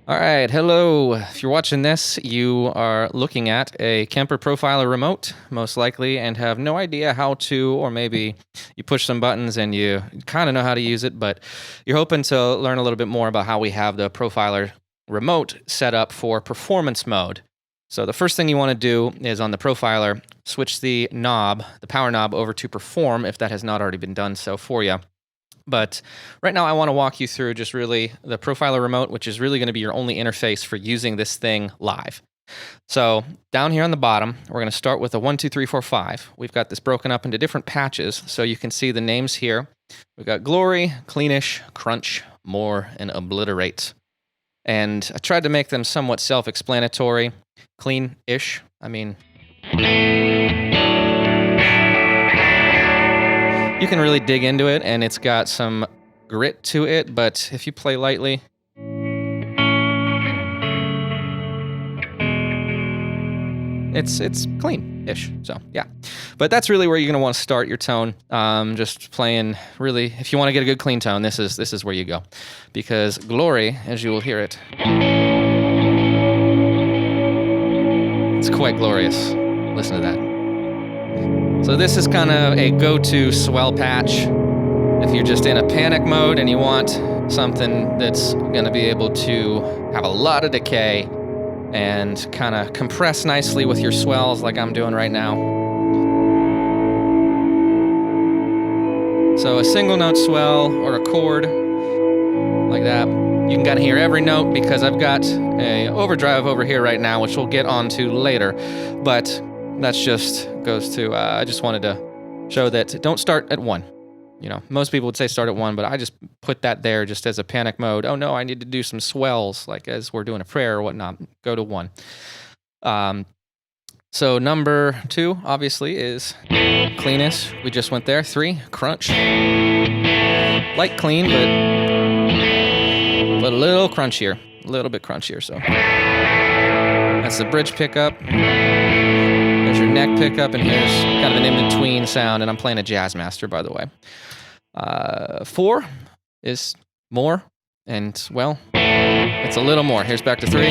All right, hello. If you're watching this, you are looking at a Kemper Profiler remote, most likely, and have no idea how to, or maybe you push some buttons and you kind of know how to use it, but you're hoping to learn a little bit more about how we have the Profiler remote set up for performance mode. So the first thing you want to do is on the Profiler, switch the knob, the power knob, over to Perform if that has not already been done so for you. But right now I want to walk you through just really the Profiler remote, which is really going to be your only interface for using this thing live. So down here on the bottom, we're going to start with a 1, 2, 3, 4, 5. We've got this broken up into different patches, so you can see the names here. We've got Glory, Cleanish, Crunch, More, and Obliterate. And I tried to make them somewhat self-explanatory. Clean-ish, I mean... You can really dig into it, and it's got some grit to it, but if you play lightly, it's clean-ish, so yeah. But that's really where you're going to want to start your tone, just playing really, if you want to get a good clean tone, this is where you go. Because Glory, as you will hear it, it's quite glorious. Listen to that. So this is kind of a go-to swell patch if you're just in a panic mode and you want something that's going to be able to have a lot of decay and kind of compress nicely with your swells like I'm doing right now. So a single note swell or a chord like that. You can kind of hear every note because I've got a overdrive over here right now, which we'll get onto later, but that's just goes to, I just wanted to show that don't start at 1. You know, most people would say start at 1, but I just put that there just as a panic mode. Oh no, I need to do some swells, like as we're doing a prayer or whatnot. Go to 1. So number 2, obviously, is cleanest. We just went there. 3, crunch. Light clean, but a little crunchier. A little bit crunchier, so. That's the bridge pickup. There's your neck pickup, and here's kind of an in-between sound, and I'm playing a Jazz Master, by the way. 4 is more, and, well, it's a little more. Here's back to 3.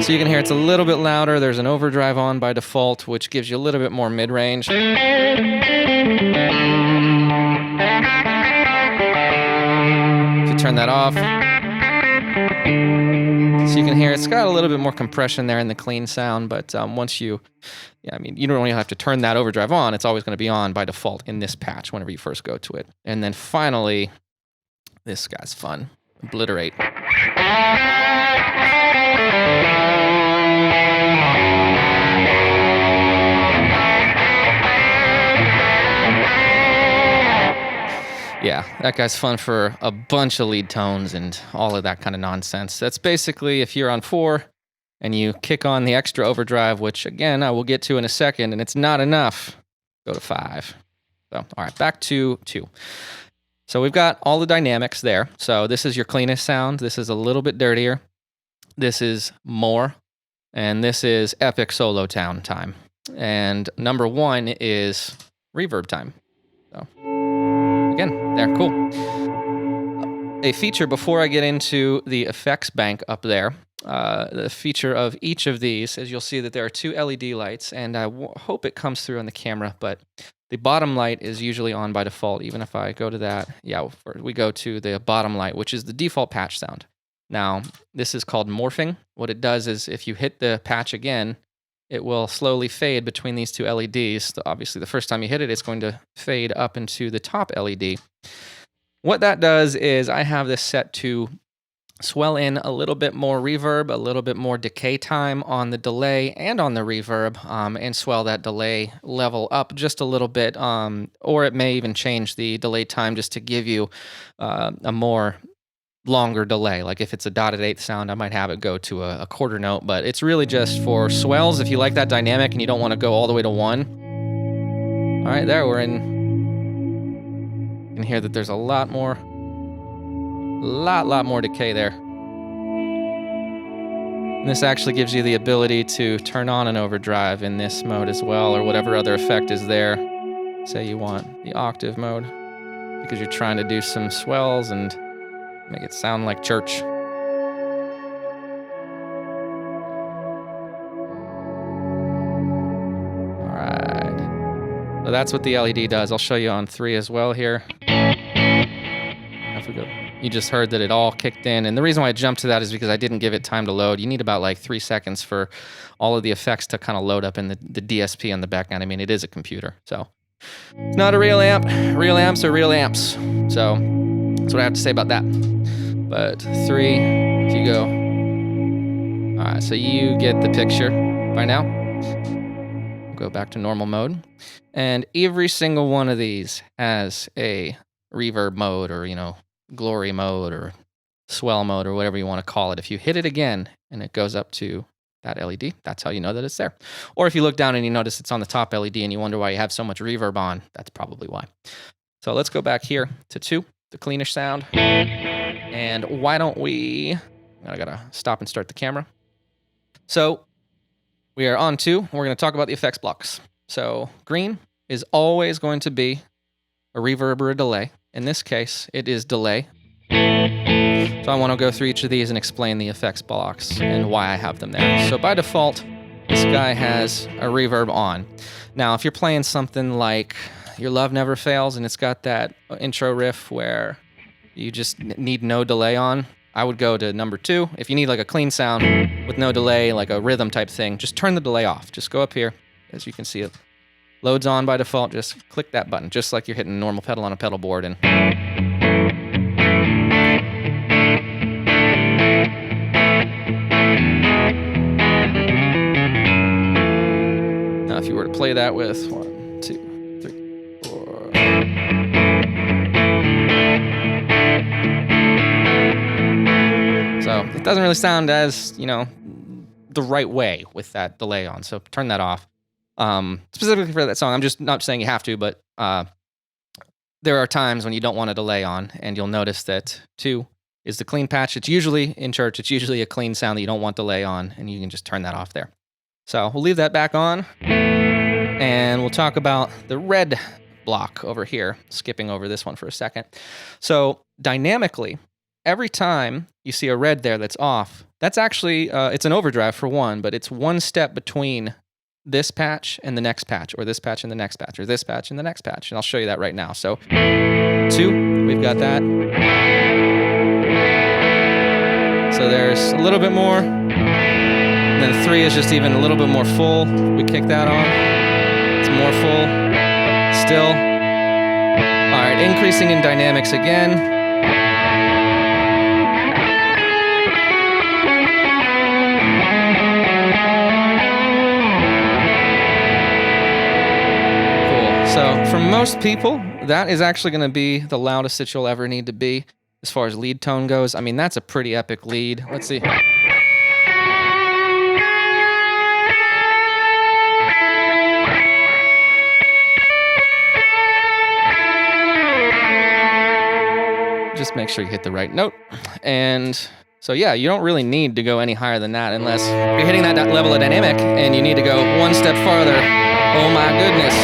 So you can hear it's a little bit louder. There's an overdrive on by default, which gives you a little bit more mid-range. If you turn that off, so you can hear it's got a little bit more compression there in the clean sound, but once you don't really have to turn that overdrive on. It's always going to be on by default in this patch whenever you first go to it. And then finally, this guy's fun. Obliterate. Yeah, that guy's fun for a bunch of lead tones and all of that kind of nonsense. That's basically if you're on 4 and you kick on the extra overdrive, which again, I will get to in a second, and it's not enough, go to 5. So, all right, back to 2. So we've got all the dynamics there. So this is your cleanest sound. This is a little bit dirtier. This is more. And this is epic solo time. And number 1 is reverb time. So again, there, cool. A feature before I get into the effects bank up there, the feature of each of these is you'll see that there are 2 LED lights, and I hope it comes through on the camera, but the bottom light is usually on by default. Even if I go to that, we go to the bottom light, which is the default patch sound. Now, this is called morphing. What it does is if you hit the patch again, it will slowly fade between these 2 LEDs. Obviously, the first time you hit it, it's going to fade up into the top LED. What that does is I have this set to swell in a little bit more reverb, a little bit more decay time on the delay and on the reverb, and swell that delay level up just a little bit, or it may even change the delay time just to give you a more longer delay. Like if it's a dotted eighth sound, I might have it go to a quarter note, but it's really just for swells if you like that dynamic and you don't want to go all the way to 1. All right, there we're in. You can hear that there's a lot more decay there. And this actually gives you the ability to turn on an overdrive in this mode as well, or whatever other effect is there. Say you want the octave mode because you're trying to do some swells and make it sound like church. that's what the LED does. I'll show you on 3 as well here. If we go, you just heard that it all kicked in. And the reason why I jumped to that is because I didn't give it time to load. You need about like 3 seconds for all of the effects to kind of load up in the DSP on the back end. I mean, it is a computer, so it's not a real amp. Real amps are real amps. So that's what I have to say about that. But 3, if you go, all right, so you get the picture by now. Go back to normal mode. And every single one of these has a reverb mode, or, you know, glory mode, or swell mode, or whatever you want to call it. If you hit it again and it goes up to that LED, that's how you know that it's there. Or if you look down and you notice it's on the top LED and you wonder why you have so much reverb on, that's probably why. So let's go back here to 2, the cleanish sound. And why don't we, I gotta stop and start the camera. So we are on 2, and we're gonna talk about the effects blocks. So green is always going to be a reverb or a delay. In this case, it is delay. So I want to go through each of these and explain the effects blocks and why I have them there. So by default, this guy has a reverb on. Now, if you're playing something like Your Love Never Fails and it's got that intro riff where you just need no delay on, I would go to number 2. If you need like a clean sound with no delay, like a rhythm type thing, just turn the delay off. Just go up here, as you can see it loads on by default. Just click that button, just like you're hitting a normal pedal on a pedal board. And now if you were to play that with 1, 2, 3, 4. So it doesn't really sound as, you know, the right way with that delay on. So turn that off. Specifically for that song, I'm just not saying you have to, but there are times when you don't want a delay on, and you'll notice that 2 is the clean patch. It's usually, in church, it's usually a clean sound that you don't want delay on, and you can just turn that off there. So we'll leave that back on, and we'll talk about the red block over here, skipping over this one for a second. So dynamically, every time you see a red there that's off, that's actually, it's an overdrive for one, but it's one step between this patch and the next patch, or this patch and the next patch, or this patch and the next patch. And I'll show you that right now. So 2, we've got that. So there's a little bit more. And then 3 is just even a little bit more full. We kick that on. It's more full. Still. All right, increasing in dynamics again. So for most people, that is actually going to be the loudest that you'll ever need to be as far as lead tone goes. I mean, that's a pretty epic lead. Let's see. Just make sure you hit the right note. And so yeah, you don't really need to go any higher than that unless you're hitting that level of dynamic and you need to go one step farther. Oh my goodness.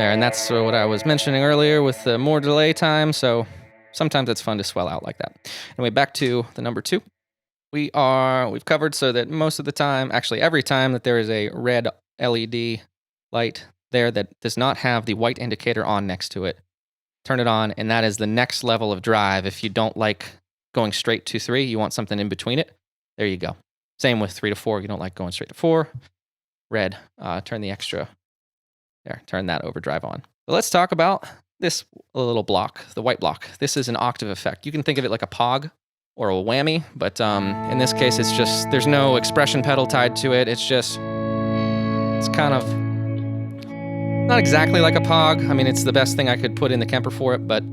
And that's what I was mentioning earlier with the more delay time, so sometimes it's fun to swell out like that. Anyway, back to the number 2. We've covered so that most of the time, actually every time that there is a red LED light there that does not have the white indicator on next to it, turn it on, and that is the next level of drive. If you don't like going straight to 3, you want something in between it, there you go. Same with 3 to 4, you don't like going straight to 4. Red, turn the extra. There, turn that overdrive on. So let's talk about this little block, the white block. This is an octave effect. You can think of it like a pog or a whammy, but in this case, it's just, there's no expression pedal tied to it. It's just, it's kind of, not exactly like a pog. I mean, it's the best thing I could put in the Kemper for it, but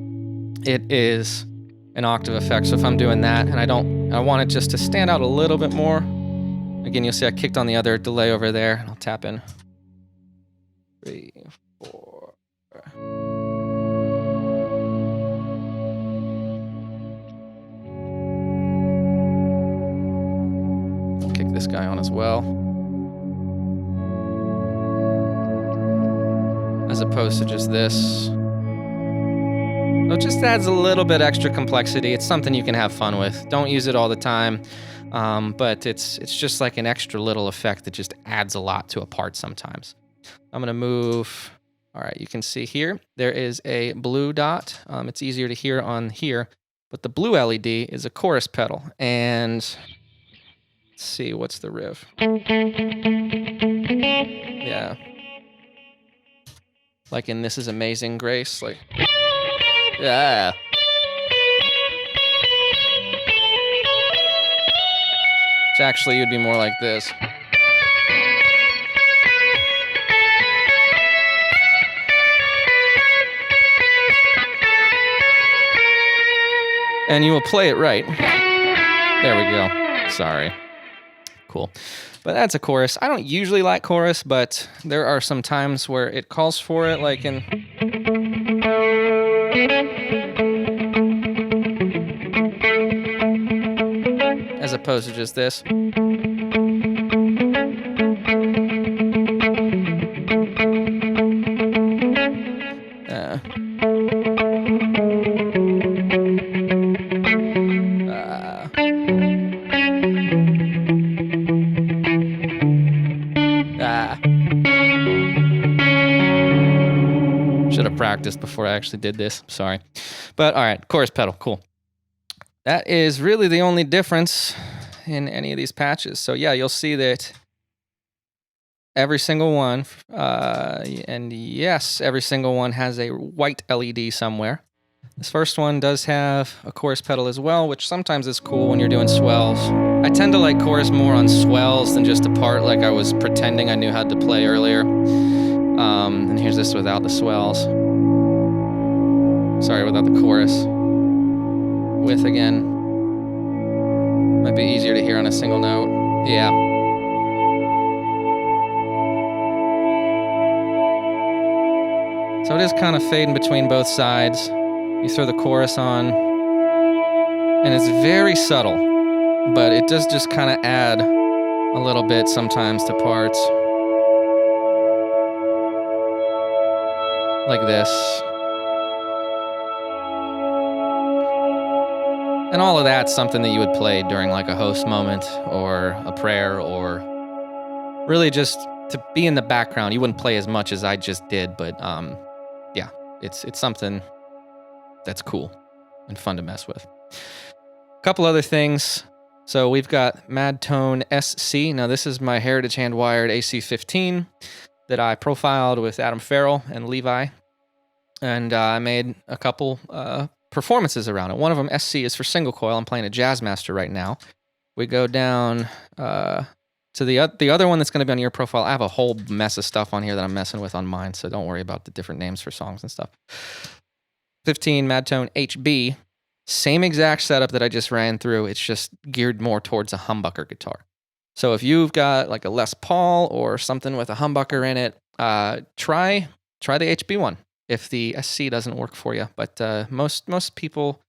it is an octave effect. So if I'm doing that and I want it just to stand out a little bit more. Again, you'll see I kicked on the other delay over there. I'll tap in. 3, 4. I'll kick this guy on as well. as opposed to just this. So it just adds a little bit extra complexity. It's something you can have fun with. Don't use it all the time, but it's just like an extra little effect that just adds a lot to a part sometimes. I'm gonna move. All right, you can see here, there is a blue dot. It's easier to hear on here, but the blue LED is a chorus pedal. And let's see, what's the riff? Yeah. Like in This Is Amazing Grace, like, yeah. Which actually would be more like this. And you will play it right. There we go. Sorry. Cool. But that's a chorus. I don't usually like chorus, but there are some times where it calls for it, like in... as opposed to just this. Should have practiced before I actually did this. Sorry. But all right, chorus pedal, cool. That is really the only difference in any of these patches. So yeah, you'll see that every single one, and yes, every single one has a white LED somewhere. This first one does have a chorus pedal as well, which sometimes is cool when you're doing swells. I tend to like chorus more on swells than just a part like I was pretending I knew how to play earlier. And here's this without the swells. Sorry, without the chorus. With again. Might be easier to hear on a single note. Yeah. So it is kind of fading between both sides. You throw the chorus on, and it's very subtle, but it does just kind of add a little bit sometimes to parts. Like this. And all of that's something that you would play during like a host moment or a prayer, or really just to be in the background. You wouldn't play as much as I just did, but yeah, it's something that's cool and fun to mess with. A couple other things. So we've got Madtone SC. Now this is my Heritage hand-wired AC15 that I profiled with Adam Farrell and Levi. And I made a couple performances around it. One of them, SC, is for single coil. I'm playing a Jazzmaster right now. We go down to the other one that's going to be on your profile. I have a whole mess of stuff on here that I'm messing with on mine, so don't worry about the different names for songs and stuff. 15 Madtone HB, same exact setup that I just ran through. It's just geared more towards a humbucker guitar. So if you've got like a Les Paul or something with a humbucker in it, try the HB one if the SC doesn't work for you. But most people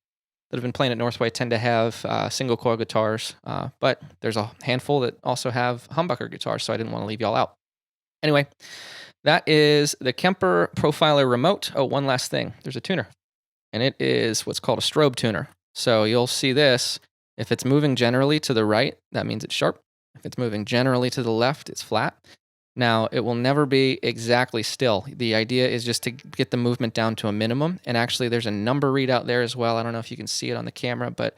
that have been playing at Northway tend to have single coil guitars, but there's a handful that also have humbucker guitars, so I didn't want to leave y'all out. Anyway, that is the Kemper Profiler Remote. Oh, one last thing. There's a tuner, and it is what's called a strobe tuner. So you'll see this. If it's moving generally to the right, that means it's sharp. If it's moving generally to the left, it's flat. Now, it will never be exactly still. The idea is just to get the movement down to a minimum. And actually, there's a number readout there as well. I don't know if you can see it on the camera, but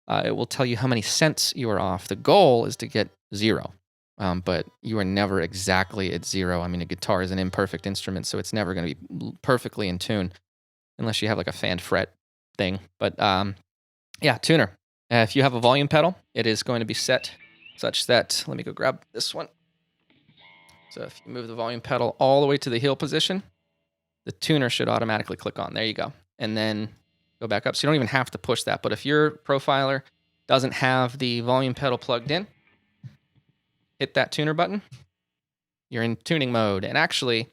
it will tell you how many cents you are off. The goal is to get 0, but you are never exactly at 0. I mean, a guitar is an imperfect instrument, so it's never going to be perfectly in tune unless you have like a fan fret thing. But yeah, tuner. If you have a volume pedal, it is going to be set such that, let me go grab this one. So if you move the volume pedal all the way to the heel position, the tuner should automatically click on. There you go. And then go back up. So you don't even have to push that. But if your profiler doesn't have the volume pedal plugged in, hit that tuner button. You're in tuning mode. And actually,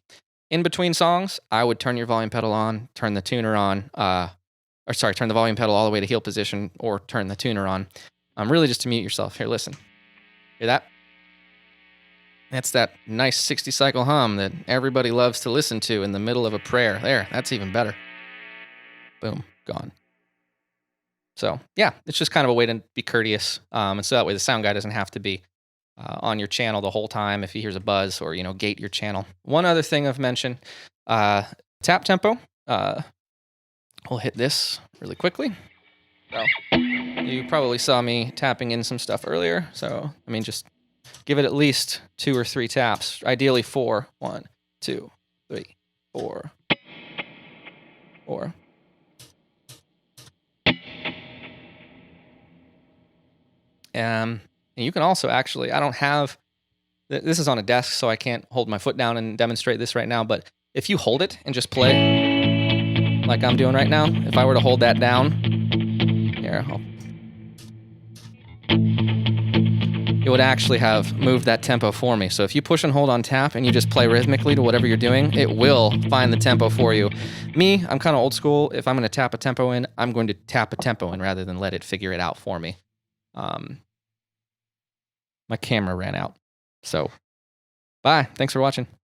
in between songs, I would turn your volume pedal on, turn the tuner on, turn the volume pedal all the way to heel position, or turn the tuner on. Really just to mute yourself. Here, listen. Hear that? That's that nice 60 cycle hum that everybody loves to listen to in the middle of a prayer. There, that's even better. Boom, gone. So yeah, it's just kind of a way to be courteous, and so that way the sound guy doesn't have to be on your channel the whole time if he hears a buzz or gate your channel. One other thing I've mentioned, tap tempo. We'll hit this really quickly. So you probably saw me tapping in some stuff earlier. So I mean, just give it at least 2 or 3 taps. Ideally 4. 1, 2, 3, 4, 4. And you can also actually, I don't have, this is on a desk, so I can't hold my foot down and demonstrate this right now, but if you hold it and just play like I'm doing right now, if I were to hold that down, here, it would actually have moved that tempo for me. So if you push and hold on tap and you just play rhythmically to whatever you're doing, it will find the tempo for you. Me, I'm kind of old school. If I'm going to tap a tempo in, I'm going to tap a tempo in rather than let it figure it out for me. My camera ran out. So, bye. Thanks for watching.